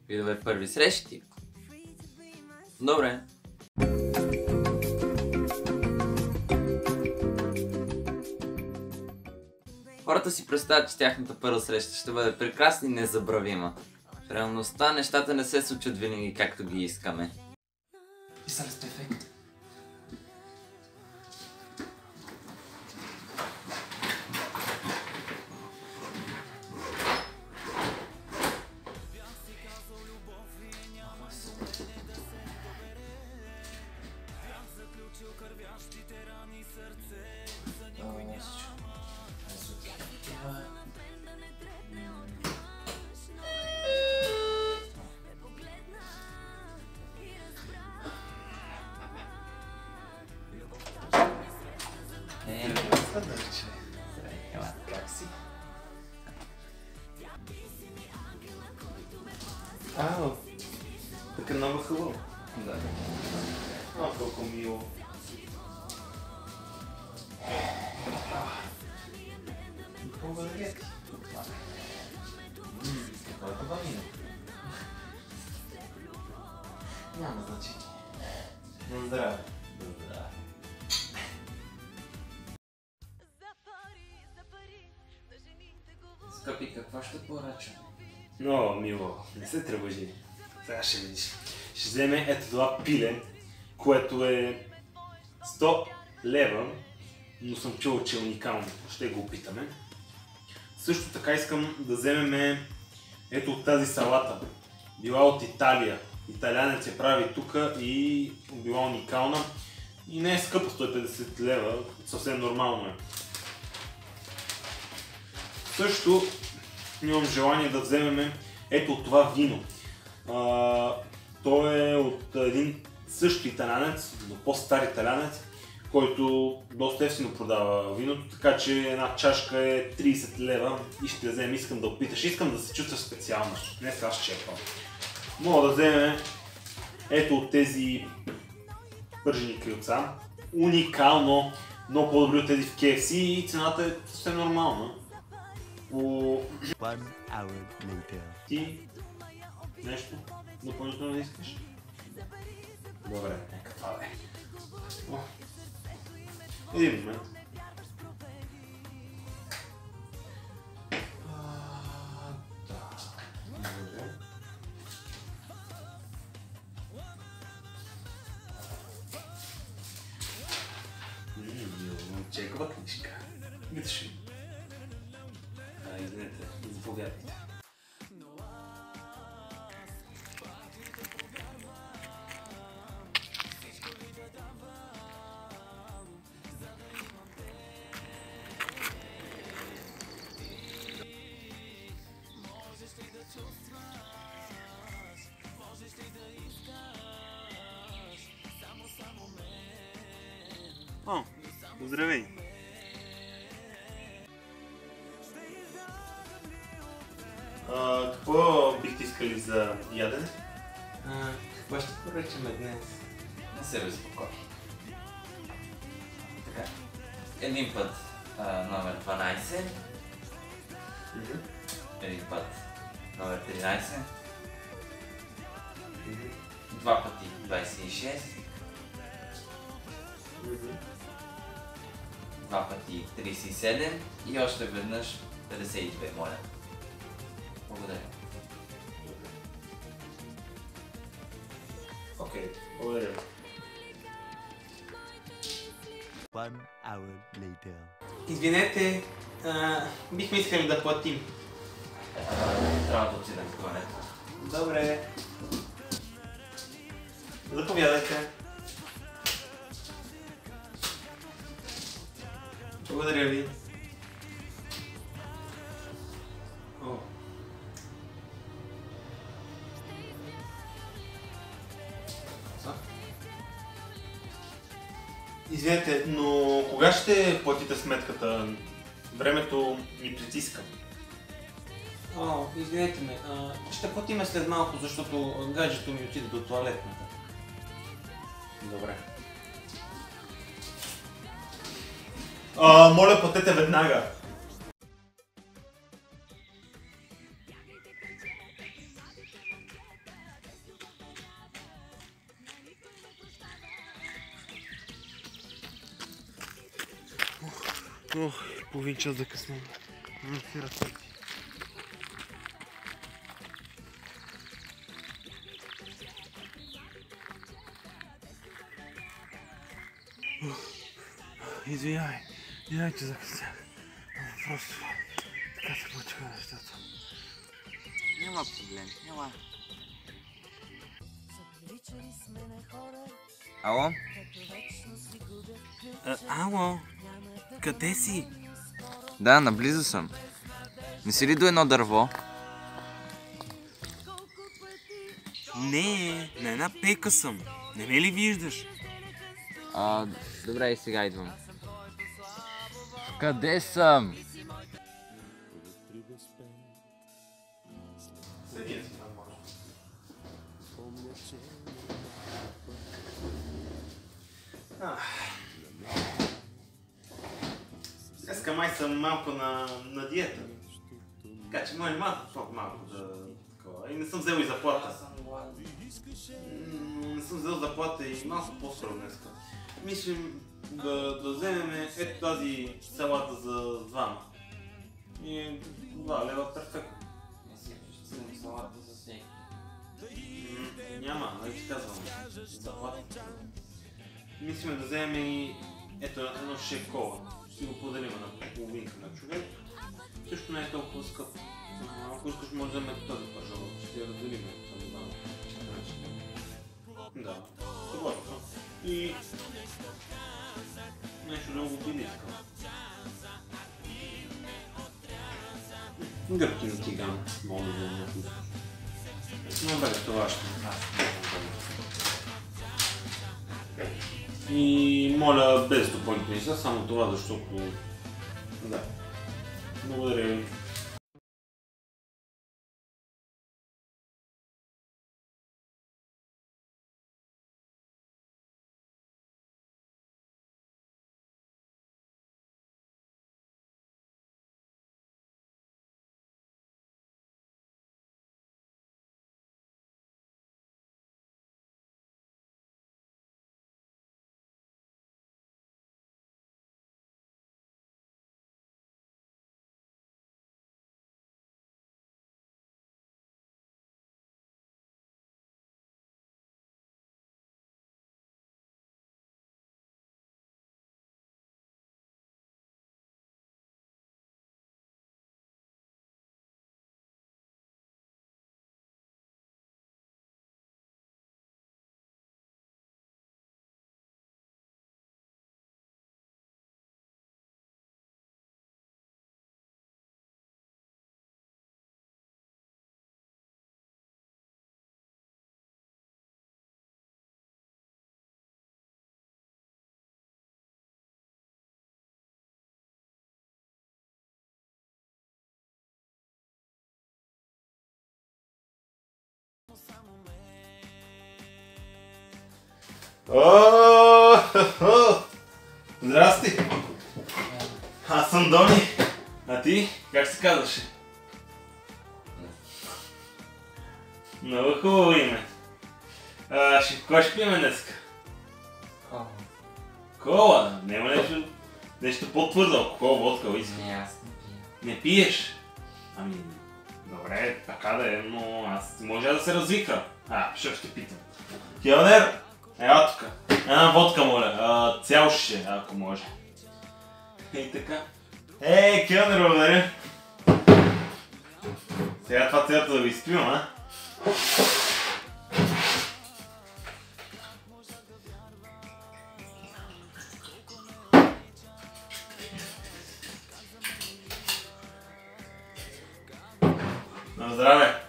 Видове първи срещи. Добре. Хората си представят, че тяхната първа среща ще бъде прекрасна и незабравима. В реалността нещата не се случват винаги както ги искаме. Писали сте ефект. Ау, така много хубаво. Да. О, колко мило. Благодаря ти. Какво е това вино? Няма значение. На здраве. Скъпи, какво ще поръчаме? Много мило, не се тревожи. Сега ще видиш. Ще вземе ето това пиле, което е 100 лева, но съм чул, че е уникално. Ще го опитаме. Също така искам да вземем ето от тази салата. Била от Италия. Италянец я прави тук и била уникална. И не е скъпа, 150 лева, съвсем нормално е. Също имам желание да вземем ето от това вино. То е от един също италянец, но по-стар италянец, който доста ефтино продава виното, така че една чашка е 30 лева и ще я вземем. Искам да опиташ, искам да се чувстваш специално. Днес аз черпам. Мога да вземем ето от тези пържени крилца. Уникално, много по-добри от тези в KFC и цената е съвсем нормална. Ти нещо допълнително не искаш? Добре, нека това е. Един момент. Чекова книжка. Видиш ли? Извинете, заповядайте. О, здравей! Какво бихте искали за ядене? Какво ще поръчаме днес? Не се безпокой. Така. Един път номер 12. Един път номер 13. Два пъти 26. Два пъти 37 и още веднъж 52, моля. Благодаря. Окей, благодаря. Извинете, бихме искали да платим. Трябва да отидем в туалет. Добре. Заповядайте. Благодаря ви. Извинете, но кога ще платите сметката? Времето ми притиска. Извинете ме, ще платиме след малко, защото гаджето ми отиде до тоалетната. Добре. Моля, платете веднага. Ох, половин час закъснение. Не си разпрети. Извинявай, че закъснях. Просто така се получиха нещата. Няма проблем, няма. Ало? Ало, къде си? Да, наблизо съм. Не си ли до едно дърво? Не, на една пека съм. Не ме ли виждаш? Добре, и сега идвам. Къде съм? Днеска май съм малко на диета. Така че може малко по-малко да такова. И не съм взел и заплата. Не съм взел заплата и малко по-скоро днеска. Мислим да вземем ето тази салата за двама. И 2 лева перфектно. Ще вземем салата за всеки. Няма, нали ти казвам. Заплата. Мислим да вземем и ето едно шекола. Ще го поделим на половинка на човек. Също не е толкова скъпо. Ако искаш може да вземем тази пържола. Ще я разделим. Да, съгласно. И нещо друго би не искал. Гъбки на тиган. Мога да вземем някой. Но бе, това ще и моля без допълнителни са, само това, защото... Да. Благодаря ви. Здрасти! Аз съм Дони. А ти? Как се казваше? Много хубаво име. Кой ще пиеме днеска? Кола. Кола? Няма нещо по-твърдо. Алкохол, водка, уиски. Не, аз не пия. Не пиеш? Ами, добре, така да е, но аз може да се развика. Ще питам. Келнер, ела тук. Една водка, моля. Цял ще, ако може. И така. Келнер, благодаря. Сега това цялото да ви изпивам, а? На здраве!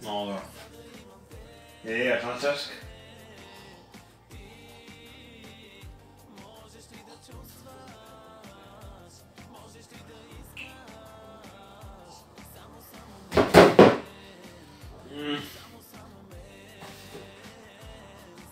Много добро. Една чашка.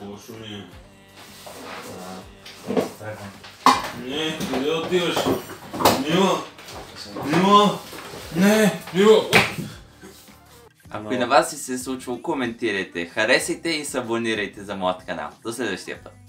Лошо ми е. Не, къде отиваш? Нима! Не, Мило! Ако и на вас си се е случвало, коментирайте, харесайте и се абонирайте за моят канал. До следващия път.